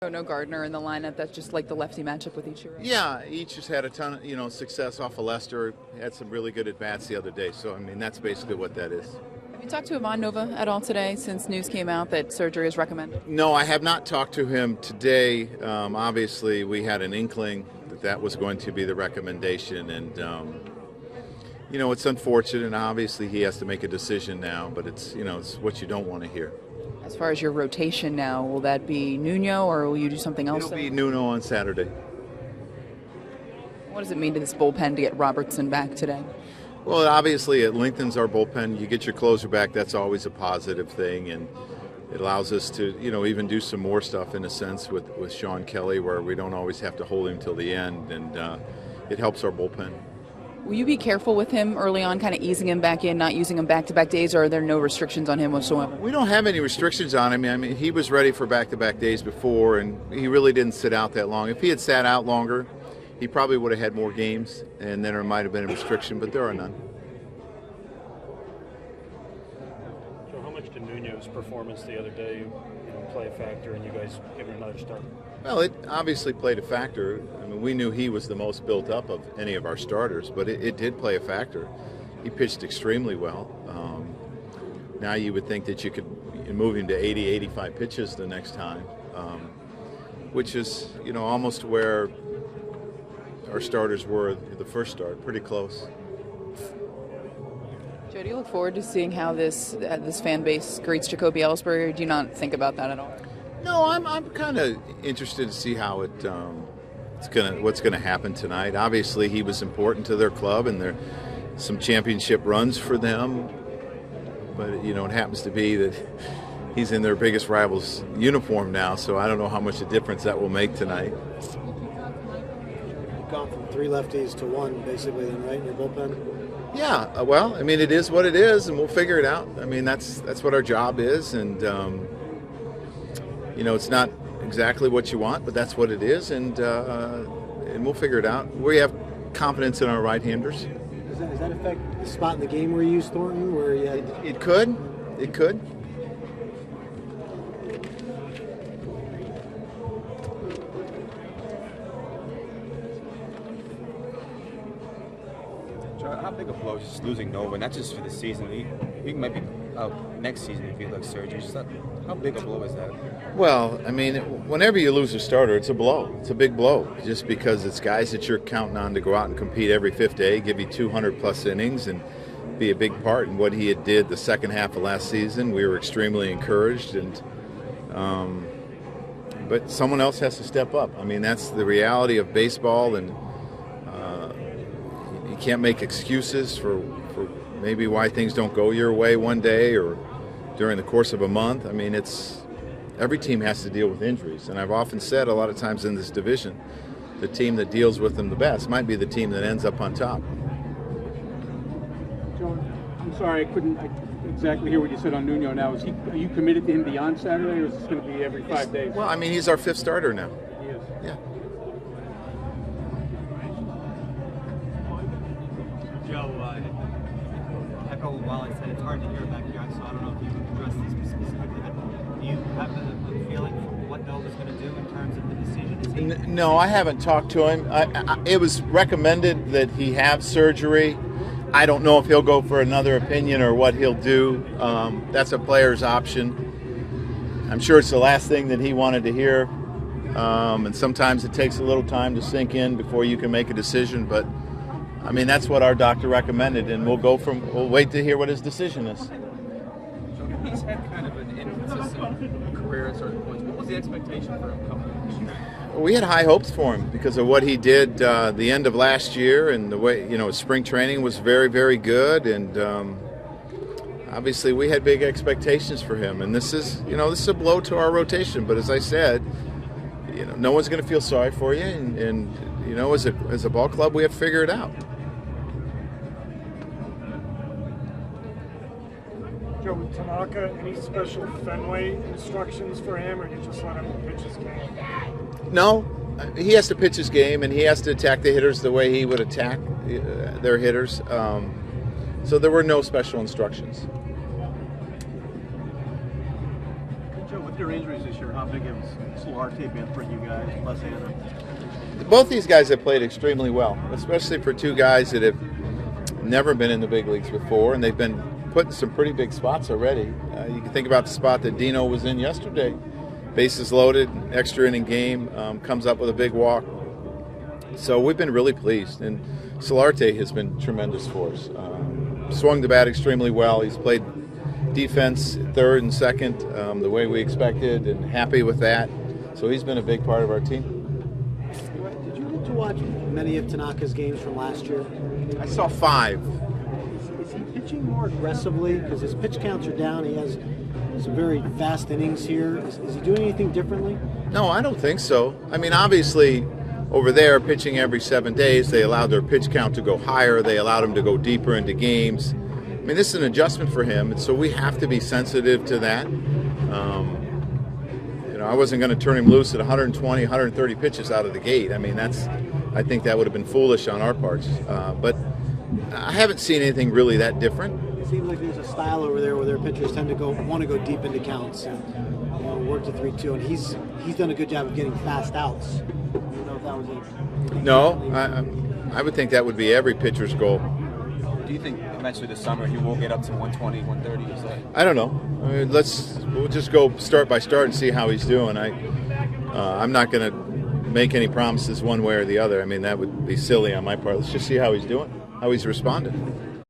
No Gardner in the lineup. That's just like the lefty matchup with Ichiro. Yeah, each has had a ton of success off of Lester. Had some really good at bats the other day. So I mean that's basically what that is. Have you talked to Ivan Nova at all today since news came out that surgery is recommended? No, I have not talked to him today. Obviously, we had an inkling that that was going to be the recommendation, and it's unfortunate. And obviously, he has to make a decision now. But it's what you don't want to hear. As far as your rotation now, will that be Nuno or will you do something else? It'll be Nuno on Saturday. What does it mean to this bullpen to get Robertson back today? Well, obviously it lengthens our bullpen. You get your closer back, that's always a positive thing, and it allows us to even do some more stuff in a sense with Sean Kelly where we don't always have to hold him till the end, and it helps our bullpen. Will you be careful with him early on, kind of easing him back in, not using him back-to-back days, or are there no restrictions on him whatsoever? We don't have any restrictions on him. I mean, he was ready for back-to-back days before, and he really didn't sit out that long. If he had sat out longer, he probably would have had more games, and then there might have been a restriction, but there are none. So how much did Nuno's performance the other day play a factor in you guys giving another start? Well, it obviously played a factor. I mean, we knew he was the most built up of any of our starters, but it did play a factor. He pitched extremely well. Now you would think that you could move him to 80, 85 pitches the next time, which is, almost where our starters were the first start, pretty close. Joe, do you look forward to seeing how this fan base greets Jacoby Ellsbury, or do you not think about that at all? No, I'm kind of interested to see how what's gonna happen tonight. Obviously, he was important to their club, and there some championship runs for them. But it happens to be that he's in their biggest rival's uniform now, so I don't know how much a difference that will make tonight. You've gone from 3 lefties to 1, basically, then, right, in your bullpen? Yeah, well, I mean, it is what it is, and we'll figure it out. I mean, that's what our job is, and it's not exactly what you want, but that's what it is, and we'll figure it out. We have confidence in our right-handers. Does that affect the spot in the game where you use Thornton? Where you had... It could. It could. How big a blow is just losing Nova, not just for the season? He might be out next season if he has surgery. How big a blow is that? Well, I mean, whenever you lose a starter, it's a blow. It's a big blow, just because it's guys that you're counting on to go out and compete every 5th day, give you 200-plus innings, and be a big part in what he did the second half of last season. We were extremely encouraged, but someone else has to step up. I mean, that's the reality of baseball, and you can't make excuses for maybe why things don't go your way one day or during the course of a month. I mean, every team has to deal with injuries, and I've often said a lot of times in this division, the team that deals with them the best might be the team that ends up on top. Joe, I'm sorry, I couldn't exactly hear what you said on Nuno now. Are you committed to him beyond Saturday, or is this going to be every 5 days? Well, I mean, he's our 5th starter now. He is. Yeah. Joe, Echo Wallace said it's hard to hear back here, so I don't know if you can address this specifically, but do you have a feeling for what Nova's going to do in terms of the decision? No, I haven't talked to him. It was recommended that he have surgery. I don't know if he'll go for another opinion or what he'll do. That's a player's option. I'm sure it's the last thing that he wanted to hear, and sometimes it takes a little time to sink in before you can make a decision, but I mean, that's what our doctor recommended, and we'll wait to hear what his decision is. So he's had kind of an inconsistent career at certain points. What was the expectation for him coming in? We had high hopes for him because of what he did the end of last year, and the way his spring training was very, very good, and obviously we had big expectations for him. And this is a blow to our rotation. But as I said, no one's going to feel sorry for you, and as a ball club, we have to figure it out. Joe, with Tanaka, any special Fenway instructions for him, or you just let him pitch his game? No, he has to pitch his game, and he has to attack the hitters the way he would attack their hitters. So there were no special instructions. Joe, with their injuries this year, how big has Solarte been for you guys, left-hander? Both these guys have played extremely well, especially for two guys that have never been in the big leagues before, and they've been put in some pretty big spots already. You can think about the spot that Dino was in yesterday. Bases loaded, extra inning game, comes up with a big walk. So we've been really pleased, and Solarte has been tremendous for us. Swung the bat extremely well. He's played defense third and second the way we expected, and happy with that. So he's been a big part of our team. Did you get to watch many of Tanaka's games from last year? I saw 5. Is he pitching more aggressively? Because his pitch counts are down. He has some very fast innings here. Is he doing anything differently? No, I don't think so. I mean, obviously, over there, pitching every 7 days, they allowed their pitch count to go higher. They allowed him to go deeper into games. I mean, this is an adjustment for him, and so we have to be sensitive to that. I wasn't going to turn him loose at 120, 130 pitches out of the gate. I mean, I think that would have been foolish on our parts. But I haven't seen anything really that different. It seems like there's a style over there where their pitchers tend to want to go deep into counts and work to 3-2, and he's done a good job of getting fast outs. I don't know if that was a... No, I would think that would be every pitcher's goal. Do you think eventually this summer he will get up to 120, 130? Is that... I don't know. I mean, we'll just go start by start and see how he's doing. I'm not going to make any promises one way or the other. I mean, that would be silly on my part. Let's just see how he's doing, how he's responding.